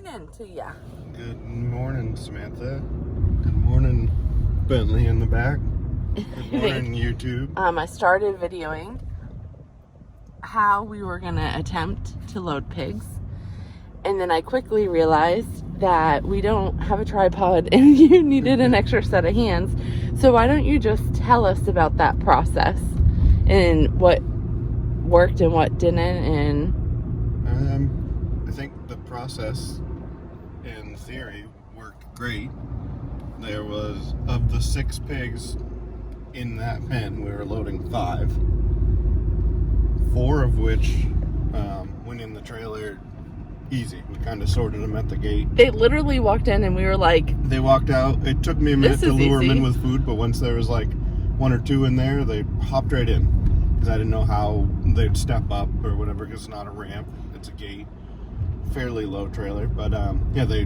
morning to ya. Good morning, Samantha. Good morning, Bentley in the back. Good morning, YouTube. I started videoing how we were going to attempt to load pigs. And then I quickly realized that we don't have a tripod and you needed an extra set of hands. So why don't you just tell us about that process and what worked and what didn't? And I think the process in theory worked great. There was, of the 6 pigs in that pen, we were loading 5. 4 of which went in the trailer easy. We kind of sorted them at the gate. they literally walked in and we were like, They walked out. It took me a minute This to is lure them easy. in with food, but once there was like 1 or 2 in there, they hopped right in. Because I didn't know how they'd step up or whatever, because it's not a ramp, it's a gate. Fairly low trailer, but yeah,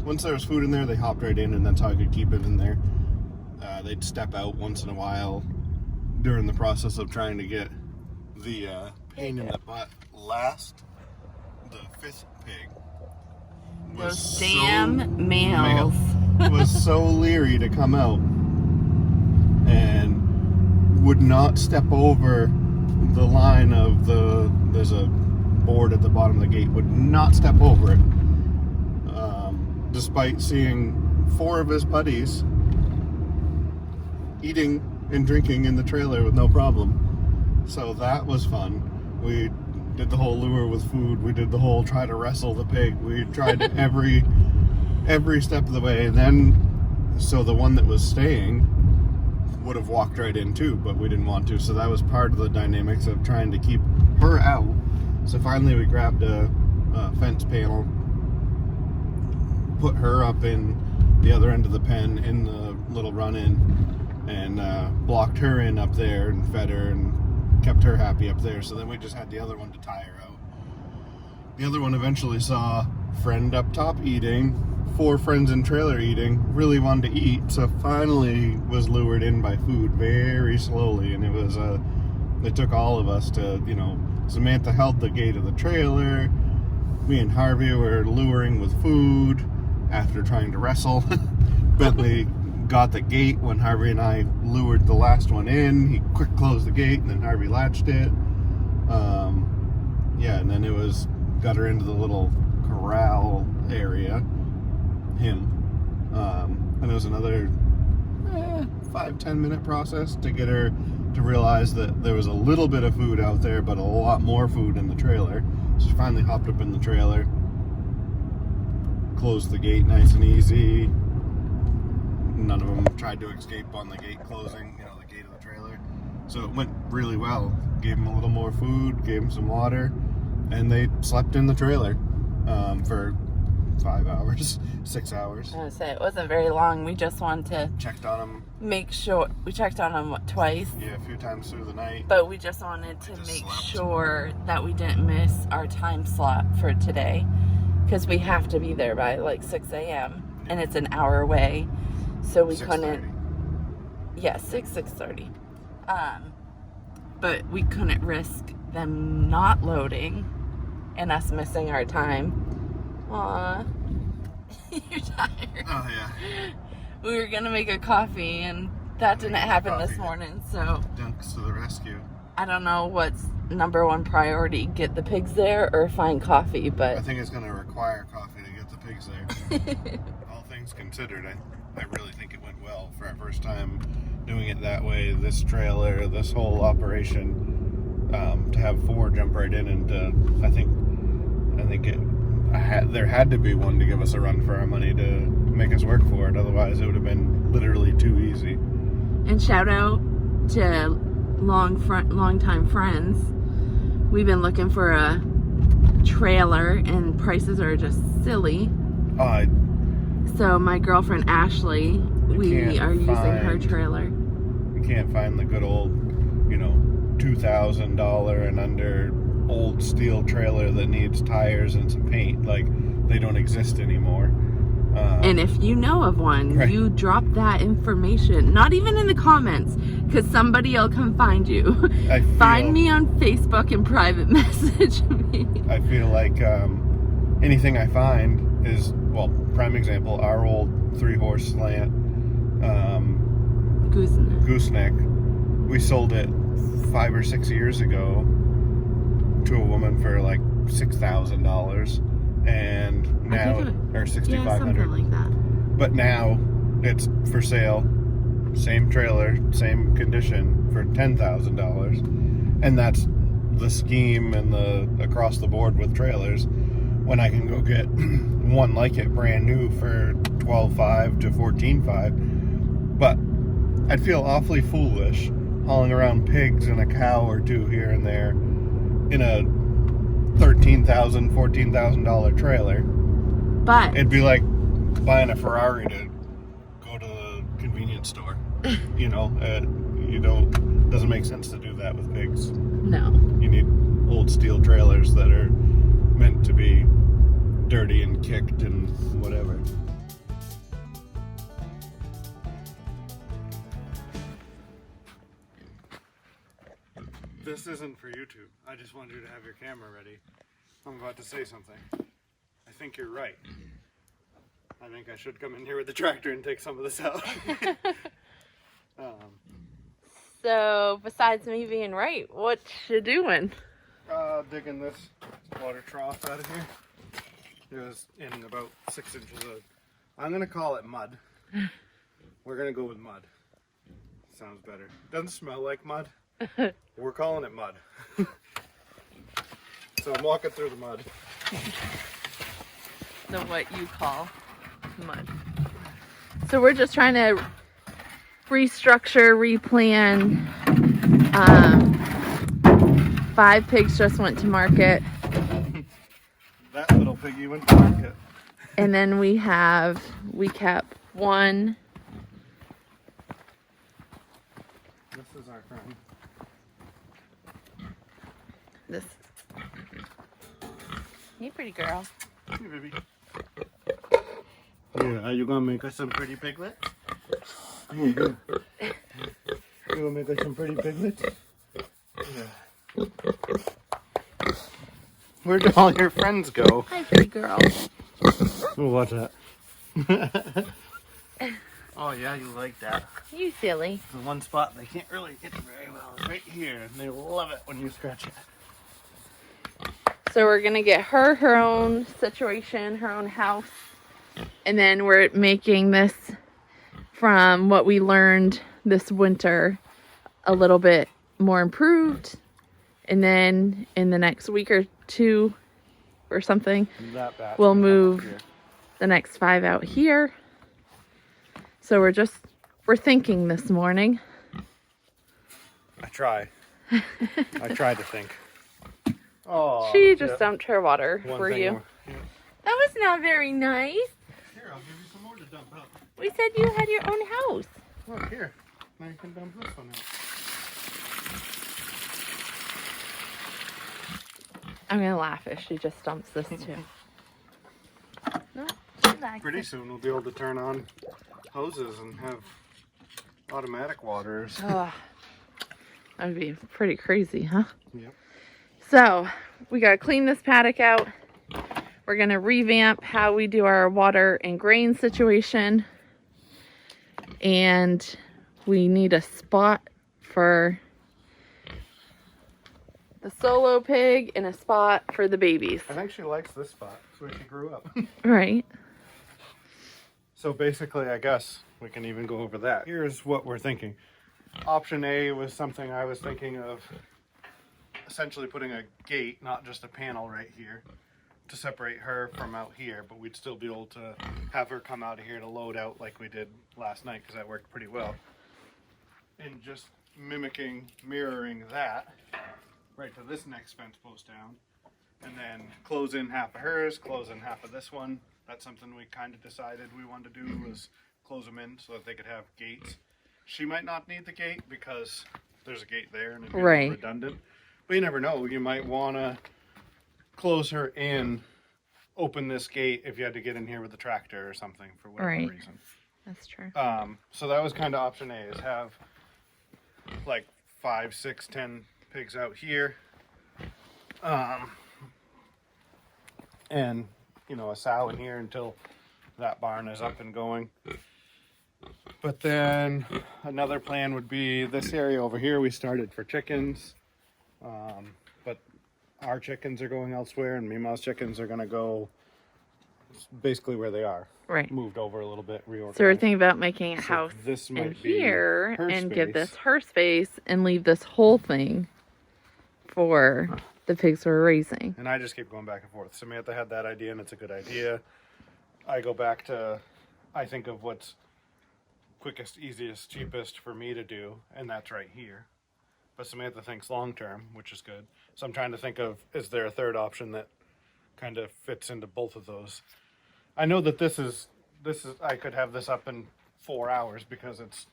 once there was food in there, they hopped right in, and that's how I could keep it in there. They'd step out once in a while during the process of trying to get the pain in the butt last. The 5th pig was those damn males. was so leery to come out and would not step over the line of there's a board at the bottom of the gate, would not step over it, despite seeing 4 of his buddies eating and drinking in the trailer with no problem. So that was fun. We did the whole lure with food. We did the whole try to wrestle the pig. We tried every step of the way. And then, so the one that was staying would have walked right in too, but we didn't want to. So that was part of the dynamics of trying to keep her out. So finally we grabbed a fence panel, put her up in the other end of the pen in the little run-in, and blocked her in up there and fed her and kept her happy up there. So then we just had the other one to tie her out. The other one eventually saw friend up top eating, 4 friends in trailer eating, really wanted to eat, so finally was lured in by food very slowly. And it was it took all of us to, Samantha held the gate of the trailer. Me and Harvey were luring with food after trying to wrestle. Bentley got the gate when Harvey and I lured the last one in. He quick closed the gate and then Harvey latched it. Yeah, and then it was got her into the little corral area. And it was another 5-10 minute process to get her to realize that there was a little bit of food out there, but a lot more food in the trailer. So she finally hopped up in the trailer, closed the gate nice and easy. None of them tried to escape on the gate closing, the gate of the trailer. So it went really well. Gave them a little more food, gave them some water, and they slept in the trailer for 5 hours, 6 hours. I was gonna say, it wasn't very long. We just wanted to Checked on them. make sure. We checked on them twice, Yeah, a few times through the night. but we just wanted to just make slept. sure that we didn't miss our time slot for today, because we have to be there by like 6 a.m. and it's an hour away, so we 6:30. couldn't. Yeah, 6:30. But we couldn't risk them not loading and us missing our time. Aw, you're tired. Oh yeah. We were gonna make a coffee and that didn't happen this morning, so Dunks to the rescue. I don't know what's number one priority, get the pigs there or find coffee, I but think it's going to require coffee to get the pigs there. All things considered, I really think it went well for our first time doing it that way. This trailer, this whole operation, to have 4 jump right in, and I think there had to be one to give us a run for our money to make us work for it. Otherwise, it would have been literally too easy. and shout out to long-time friends. We've been looking for a trailer and prices are just silly. So my girlfriend Ashley, we are using her trailer. You can't find the good old, $2,000 and under old steel trailer that needs tires and some paint. Like, they don't exist anymore. And if you know of one, right. you drop that information, not even in the comments, because somebody will come find you. Find me on Facebook and private message me. I feel like anything I find, is, well, prime example, our old 3-horse slant gooseneck. We sold it 5 or 6 years ago to a woman for like $6,000, and now, or $6,500. Yeah, something like that. But now it's for sale, same trailer, same condition, for $10,000, and that's the scheme and the across the board with trailers. When I can go get one like it brand new for $12,500 to $14,500, but I'd feel awfully foolish hauling around pigs and a cow or two here and there in a $13,000, $14,000 trailer. But it'd be like buying a Ferrari to go to the convenience store. Doesn't make sense to do that with pigs. no. You need old steel trailers that are meant to be dirty and kicked and whatever. This isn't for YouTube. I just wanted you to have your camera ready. I'm about to say something. I think you're right. I think I should come in here with the tractor and take some of this out. So, besides me being right, what you doing? Digging this water trough out of here. It was in about 6 inches of, I'm going to call it mud. We're going to go with mud. Sounds better. Doesn't smell like mud. We're calling it mud. So I'm walking through the mud. The what you call mud. So we're just trying to restructure, replan. 5 pigs just went to market. That little piggy went to market. And then we kept one. This is our friend. This. Hey, pretty girl. Hey, baby. Yeah, are you gonna make us some pretty piglets? You gonna make us some pretty piglets? Yeah. Where'd all your friends go? Hi, pretty girl. Oh, what's that? Oh yeah, you like that. You silly. The one spot they can't really get very well is right here, and they love it when you scratch it. So we're gonna get her own situation, her own house, and then we're making this from what we learned this winter a little bit more improved, and then in the next week or two or something we'll move the next 5 out here. So we're thinking this morning. I try to think. Oh, She just dumped her water One for thing you. more. Yeah. That was not very nice. Here, I'll give you some more to dump out. We said you had your own house. Look here. Now you can dump this one out. I'm gonna laugh if she just dumps this too. No, she likes Pretty it. soon we'll be able to turn on hoses and have automatic waters. Ugh. That would be pretty crazy, huh? Yep. So we gotta clean this paddock out. We're gonna revamp how we do our water and grain situation. And we need a spot for the solo pig and a spot for the babies. I think she likes this spot. It's where she grew up. Right. So basically, I guess we can even go over that. Here's what we're thinking. Option A was something I was thinking of, essentially putting a gate, not just a panel right here, to separate her from out here, but we'd still be able to have her come out of here to load out like we did last night, because that worked pretty well. And just mirroring that right to this next fence post down, and then close in half of hers, close in half of this one. That's something we kind of decided we wanted to do, was close them in so that they could have gates. She might not need the gate because there's a gate there and it'd be Right. redundant. But you never know. You might want to close her in, open this gate if you had to get in here with the tractor or something for whatever Right. reason. That's true. So that was kind of option A, is have like 5, 6, 10 pigs out here. And a sow in here until that barn is up and going. But then another plan would be this area over here we started for chickens. But our chickens are going elsewhere, and Mima's chickens are going to go basically where they are. Right. Moved over a little bit, reorganized. So we're thinking about making a house this in might be here her and give space. this her space and leave this whole thing for the pigs we're raising. And I just keep going back and forth. Samantha had that idea, and it's a good idea. I go back to, I think of what's quickest, easiest, cheapest for me to do, and that's right here. But Samantha thinks long term, which is good. So I'm trying to think of, is there a third option that kind of fits into both of those? I know that this is I could have this up in 4 hours because it's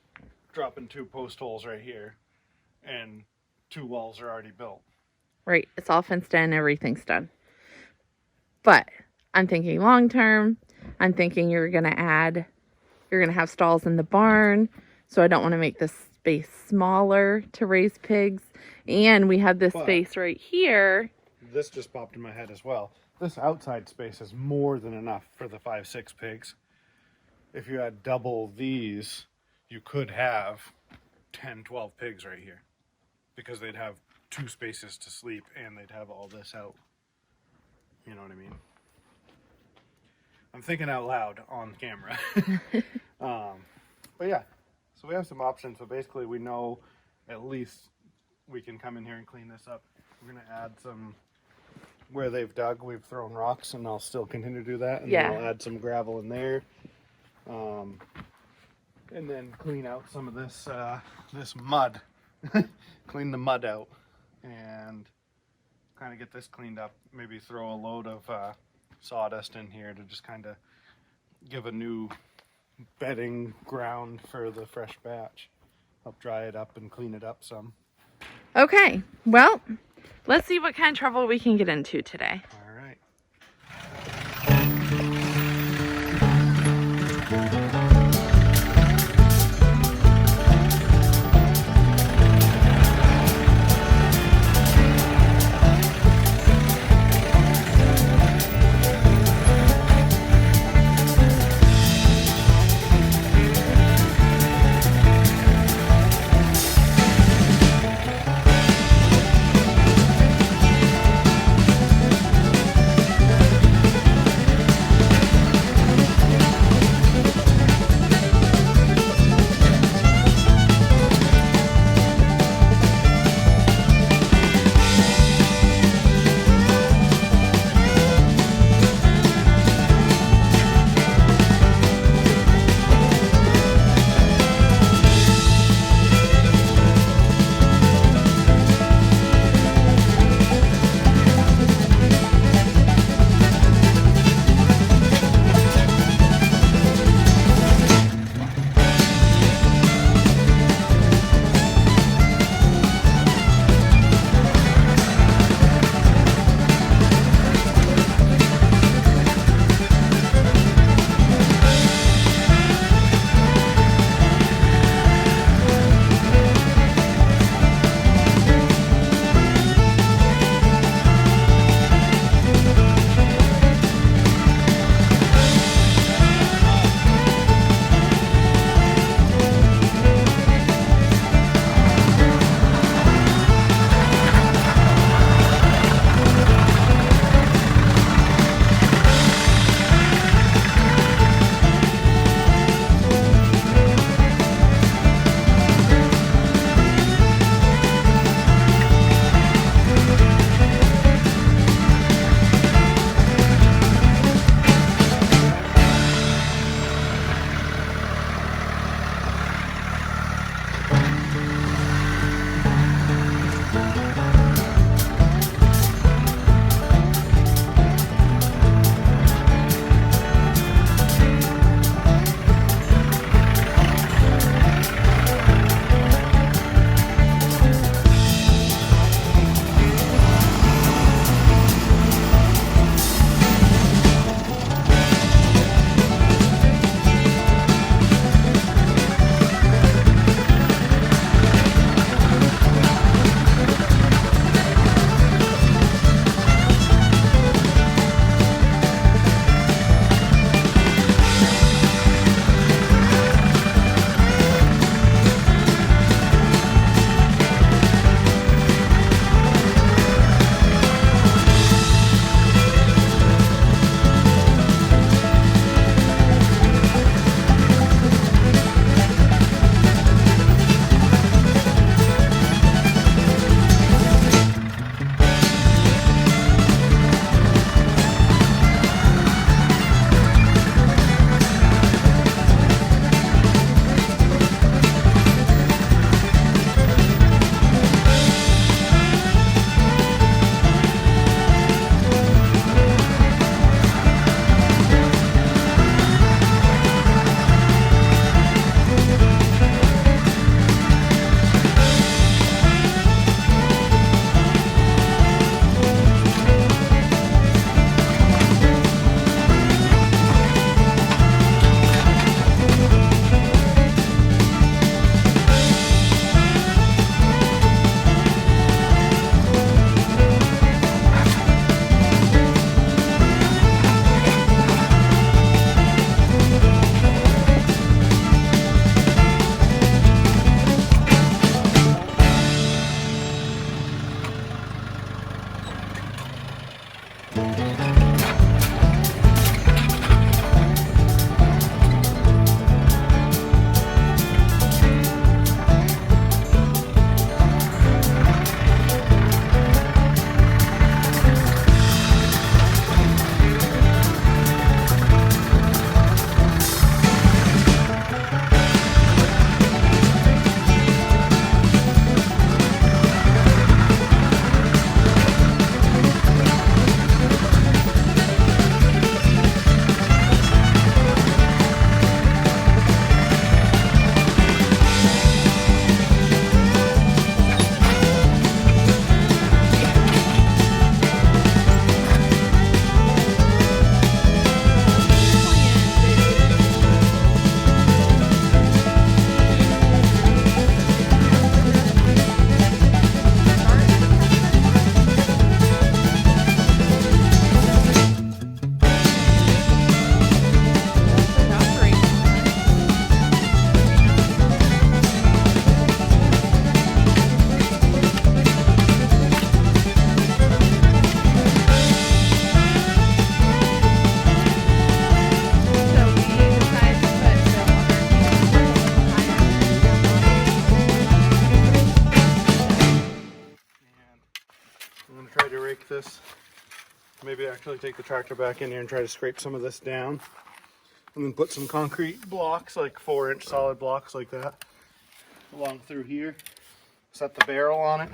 dropping 2 post holes right here, and 2 walls are already built. Right. It's all fenced in. Everything's done. But I'm thinking long term. I'm thinking you're going to have stalls in the barn. So I don't want to make this space smaller to raise pigs. And we have this space right here. This just popped in my head as well. This outside space is more than enough for the 5-6 pigs. If you had double these, you could have 10, 12 pigs right here. Because they'd have 2 spaces to sleep and they'd have all this out. You know what I mean? I'm thinking out loud on camera. But yeah, so we have some options. So basically we know at least we can come in here and clean this up. We're going to add some, where they've dug, we've thrown rocks, and I'll still continue to do that. And then I'll add some gravel in there. And then clean out some of this, this mud. Clean the mud out and kind of get this cleaned up. Maybe throw a load of sawdust in here to just kind of give a new bedding ground for the fresh batch. Help dry it up and clean it up some. Okay. Well, let's see what kind of trouble we can get into today. All right. take this, maybe actually take the tractor back in here and try to scrape some of this down. And then put some concrete blocks, like 4-inch solid blocks like that, along through here. Set the barrel on it.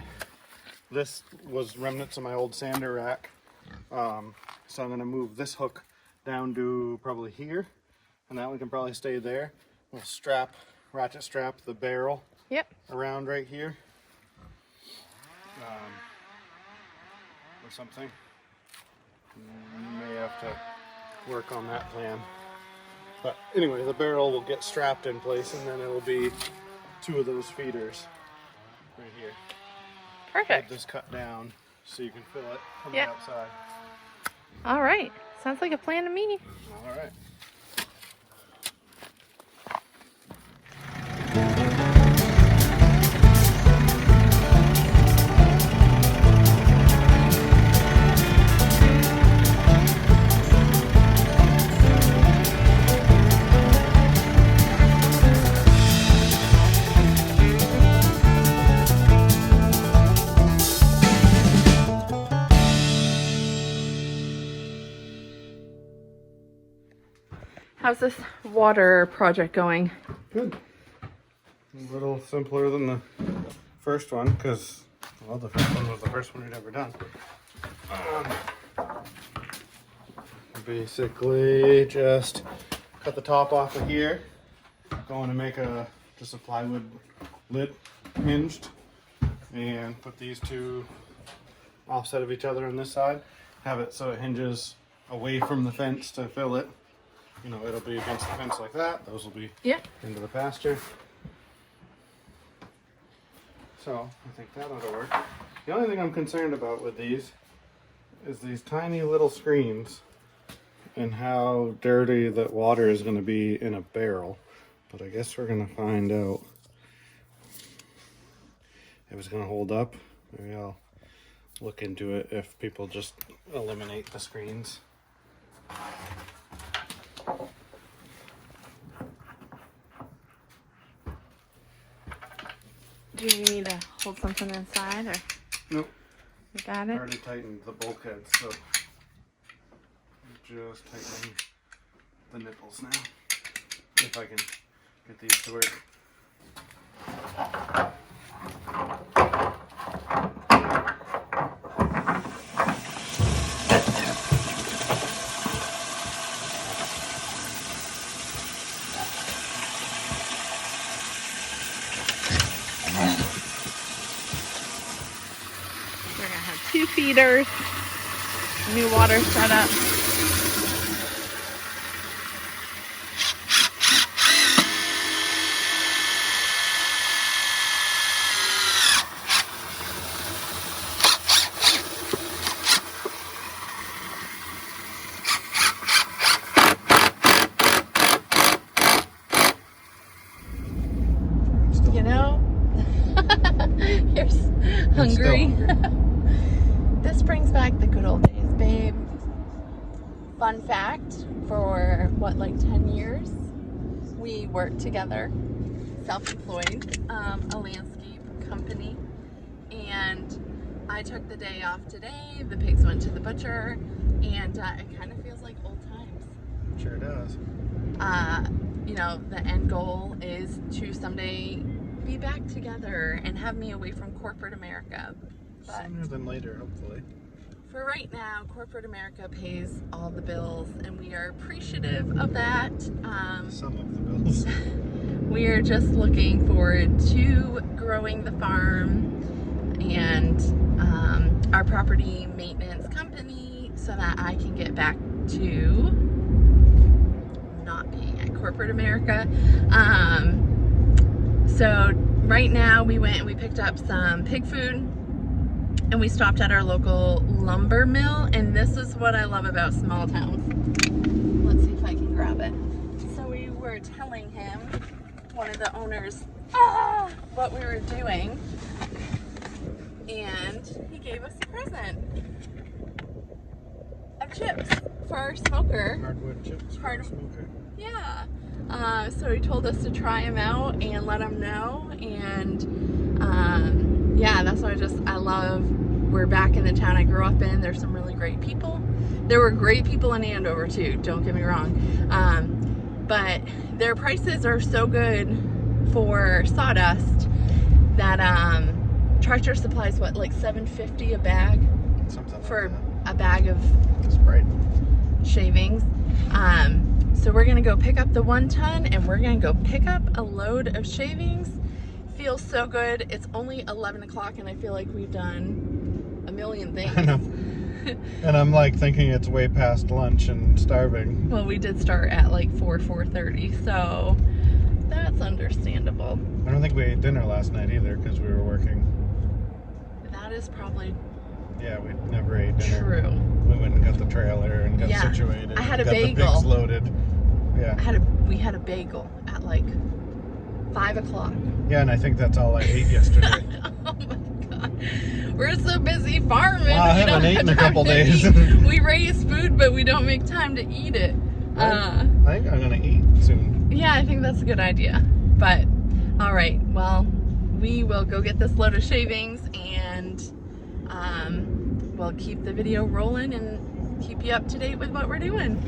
This was remnants of my old sander rack. So I'm gonna move this hook down to probably here, and that one can probably stay there. We'll ratchet strap the barrel around right here, or something. May have to work on that plan. But anyway, the barrel will get strapped in place, and then it'll be 2 of those feeders right here. Perfect. Have this cut down so you can fill it from the outside. All right. Sounds like a plan to me. All right. How's this water project going? Good. A little simpler than the first one, because, well, the first one was the first one we'd ever done. Basically, just cut the top off of here. Going to make just a plywood lid, hinged, and put these 2 offset of each other on this side. Have it so it hinges away from the fence to fill it. You know, it'll be against the fence like that. Those will be into the pasture. So I think that ought to work. The only thing I'm concerned about with these is these tiny little screens and how dirty that water is going to be in a barrel. But I guess we're going to find out if it's going to hold up. Maybe I'll look into it if people just eliminate the screens. Do you need to hold something inside, or? Nope. You got I it? already tightened the bulkhead, so just tightening the nipples now. If I can get these to work. We're gonna have 2 feeders, new water setup. You know, you're hungry. This brings back the good old days, babe. Fun fact, for what, like 10 years, we worked together, self-employed, a landscape company, and I took the day off today. The pigs went to the butcher, and it kind of feels like old times. Sure does. You know, the end goal is to someday be back together and have me away from corporate America. But sooner than later, hopefully. for right now, corporate America pays all the bills, and we are appreciative of that. Some of the bills. We are just looking forward to growing the farm and our property maintenance company so that I can get back to not being at corporate America. So right now we went and we picked up some pig food, and we stopped at our local lumber mill, and this is what I love about small towns. Let's see if I can grab it. So we were telling him, one of the owners, what we were doing, and he gave us a present of chips for our smoker. Hardwood chips. Smoker. Yeah. So he told us to try them out and let him know, and yeah, that's why I love we're back in the town I grew up in. There's some really great people. There were great people in Andover too, don't get me wrong. But their prices are so good for sawdust that Tractor Supply's what, like $7.50 a bag? Something for like a bag of Sprite shavings. So we're gonna go pick up the 1 ton and we're gonna go pick up a load of shavings. Feels so good. It's only 11 o'clock and I feel like we've done a million things. I know. And I'm like thinking it's way past lunch and starving. Well, we did start at like 4:30, so that's understandable. I don't think we ate dinner last night either because we were working. That is probably Yeah, we never ate dinner. true. We went and got the trailer and got Yeah. situated. I had a got bagel. the pigs loaded. Yeah. We had a bagel at like 5 o'clock. Yeah, and I think that's all I ate yesterday. Oh my god. We're so busy farming. Wow, I we haven't don't eaten have a couple time to days. eat. We raise food, but we don't make time to eat it. I think I'm gonna eat soon. Yeah, I think that's a good idea. But, all right, well, we will go get this load of shavings and we'll keep the video rolling and keep you up to date with what we're doing.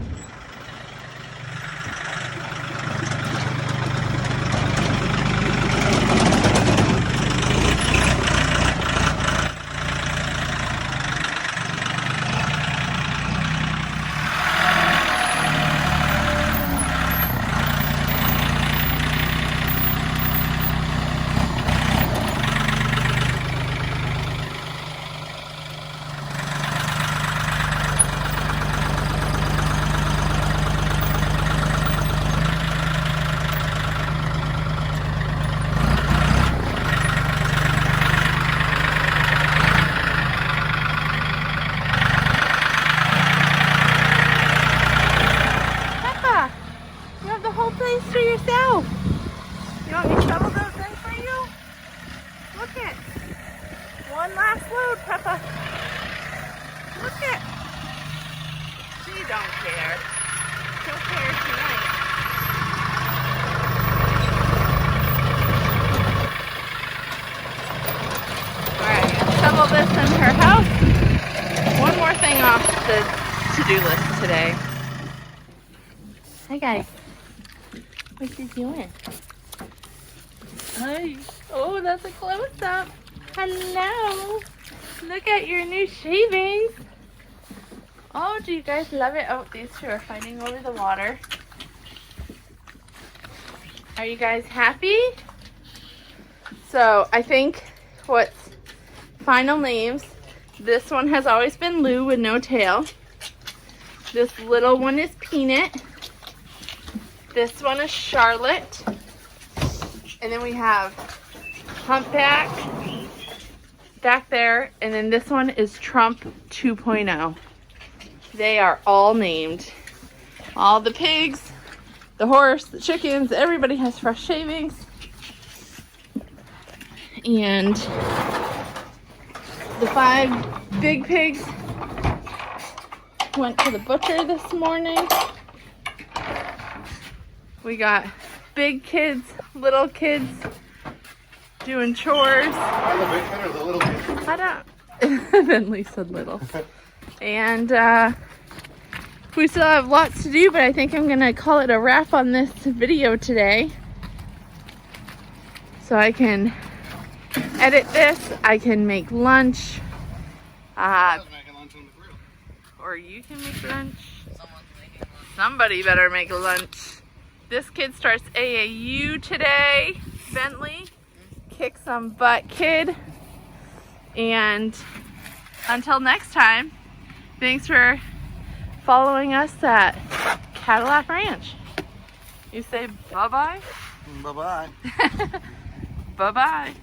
Place to yourself. You want me to shovel those in for you? Look it. One last load, Peppa. Look it. She don't care. She'll care tonight. Alright, shovel this in her house. One more thing off the to-do list today. Hi guys. What you doing? Hi. Oh, that's a close-up. Hello. Look at your new shavings. Oh, do you guys love it? Oh, these two are fighting over the water. Are you guys happy? So, I think what's final names. This one has always been Lou with no tail. This little one is Peanut. This one is Charlotte. And then we have Humpback back there. And then this one is Trump 2.0. They are all named. All the pigs, the horse, the chickens, everybody has fresh shavings. And the 5 big pigs went to the butcher this morning. We got big kids, little kids doing chores. Are the big kid or the little kid? I don't. Then Lee said little. And we still have lots to do, but I think I'm gonna call it a wrap on this video today. So I can edit this. I can make lunch. I was making lunch on the grill. Or you can make lunch. Somebody better make lunch. This kid starts AAU today. Bentley. Kick some butt, kid. And until next time, thanks for following us at Cadillac Ranch. You say bye-bye? Bye-bye. Bye-bye.